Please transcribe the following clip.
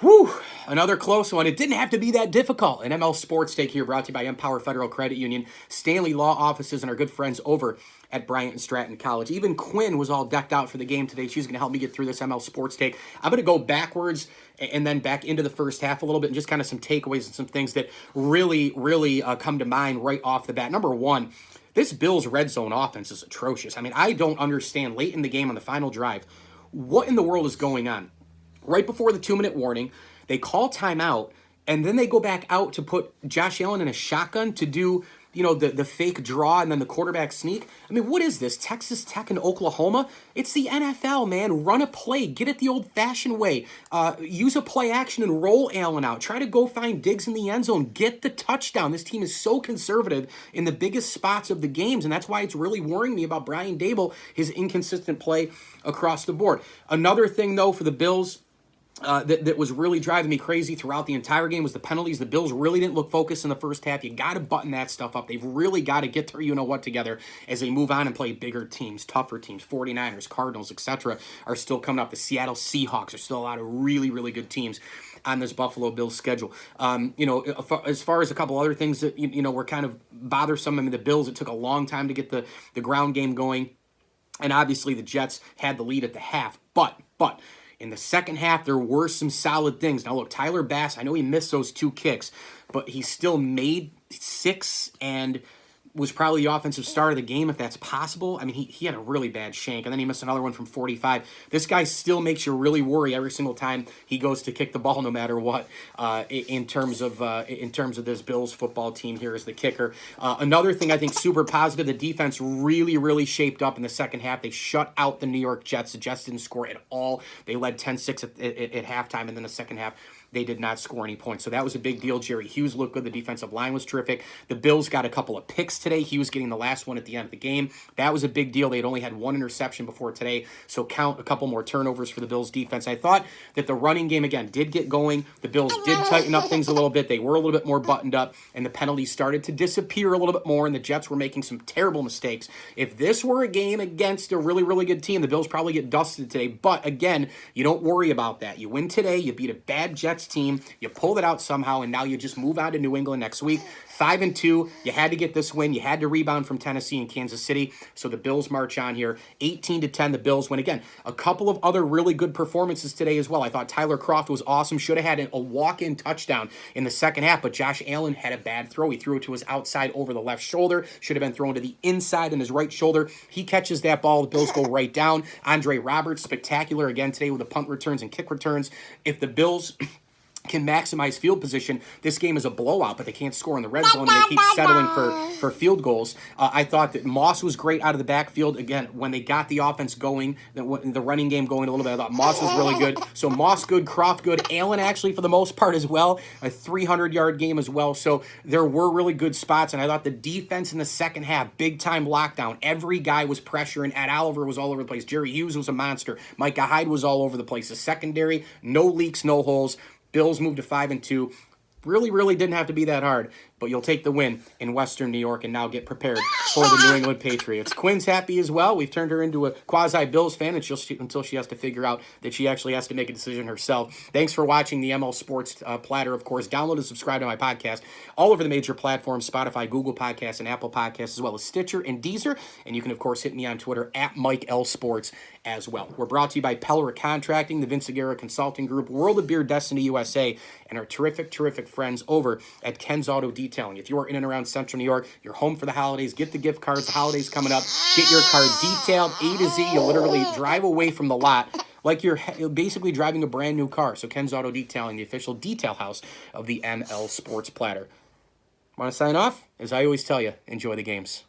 Whew, another close one. It didn't have to be that difficult. An ML Sports Take here brought to you by Empower Federal Credit Union, Stanley Law Offices, and our good friends over at Bryant and Stratton College. Even Quinn was all decked out for the game today. She's going to help me get through this ML Sports Take. I'm going to go backwards and then back into the first half a little bit and just kind of some takeaways and some things that really come to mind right off the bat. Number one, this Bills red zone offense is atrocious. I mean, I don't understand late in the game on the final drive, what in the world is going on? Right before the 2-minute warning, they call timeout, and then they go back out to put Josh Allen in a shotgun to do, the fake draw and then the quarterback sneak. I mean, what is this? Texas Tech and Oklahoma? It's the NFL, man. Run a play. Get it the old-fashioned way. Use a play action and roll Allen out. Try to go find Diggs in the end zone. Get the touchdown. This team is so conservative in the biggest spots of the games, and that's why it's really worrying me about Brian Dable, his inconsistent play across the board. Another thing, though, for the Bills, that was really driving me crazy throughout the entire game was the penalties. The Bills really didn't look focused in the first half. You got to button that stuff up. They've really got to get their you-know-what together as they move on and play bigger teams, tougher teams. 49ers, Cardinals, etc. are still coming up. The Seattle Seahawks are still a lot of really good teams on this Buffalo Bills schedule. As far as a couple other things that, were kind of bothersome, I mean, the Bills, it took a long time to get the ground game going. And obviously the Jets had the lead at the half. But in the second half, there were some solid things. Now, look, Tyler Bass, I know he missed those 2 kicks, but he still made 6 and was probably the offensive star of the game, if that's possible. I mean, he had a really bad shank, and then he missed another one from 45. This guy still makes you really worry every single time he goes to kick the ball, no matter what, in terms of this Bills football team here as the kicker. Another thing I think super positive, the defense really shaped up in the second half. They shut out the New York Jets. The Jets didn't score at all. They led 10-6 at halftime, and then the second half, they did not score any points. So that was a big deal. Jerry Hughes looked good. The defensive line was terrific. The Bills got a couple of picks today. He was getting the last one at the end of the game. That was a big deal. They had only had 1 interception before today, so count a couple more turnovers for the Bills defense. I thought that the running game, again, did get going. The Bills did tighten up things a little bit. They were a little bit more buttoned up, and the penalties started to disappear a little bit more, and the Jets were making some terrible mistakes. If this were a game against a really good team, the Bills probably get dusted today. But, again, you don't worry about that. You win today. You beat a bad Jets team. You pulled it out somehow, and now you just move on to New England next week. 5-2. You had to get this win. You had to rebound from Tennessee and Kansas City. So the Bills march on here. 18-10, the Bills win. Again, a couple of other really good performances today as well. I thought Tyler Kroft was awesome. Should have had a walk-in touchdown in the second half, but Josh Allen had a bad throw. He threw it to his outside over the left shoulder. Should have been thrown to the inside in his right shoulder. He catches that ball. The Bills go right down. Andre Roberts, spectacular again today with the punt returns and kick returns. If the Bills can maximize field position, this game is a blowout, but they can't score in the red zone, and they keep settling for field goals. I thought that Moss was great out of the backfield. Again, when they got the offense going, the running game going a little bit, I thought Moss was really good. So Moss good, Kroft good, Allen actually for the most part as well, a 300-yard game as well. So there were really good spots, and I thought the defense in the second half, big-time lockdown. Every guy was pressuring. Ed Oliver was all over the place. Jerry Hughes was a monster. Micah Hyde was all over the place. The secondary, no leaks, no holes. Bills moved to 5-2. Really didn't have to be that hard, but you'll take the win in Western New York and now get prepared for the New England Patriots. Quinn's happy as well. We've turned her into a quasi-Bills fan until she has to figure out that she actually has to make a decision herself. Thanks for watching the ML Sports Platter, of course. Download and subscribe to my podcast all over the major platforms, Spotify, Google Podcasts, and Apple Podcasts, as well as Stitcher and Deezer. And you can, of course, hit me on Twitter at Mike L. Sports as well. We're brought to you by Peller Contracting, the Vince Aguirre Consulting Group, World of Beer Destiny USA, and our terrific friends over at Ken's Auto Detailing. If you are in and around Central New York, you're home for the holidays, get the gift cards. The holidays coming up. Get your car detailed A to Z. You'll literally drive away from the lot like you're basically driving a brand new car. So Ken's Auto Detailing, the official detail house of the ML Sports Platter. Want to sign off? As I always tell you, enjoy the games.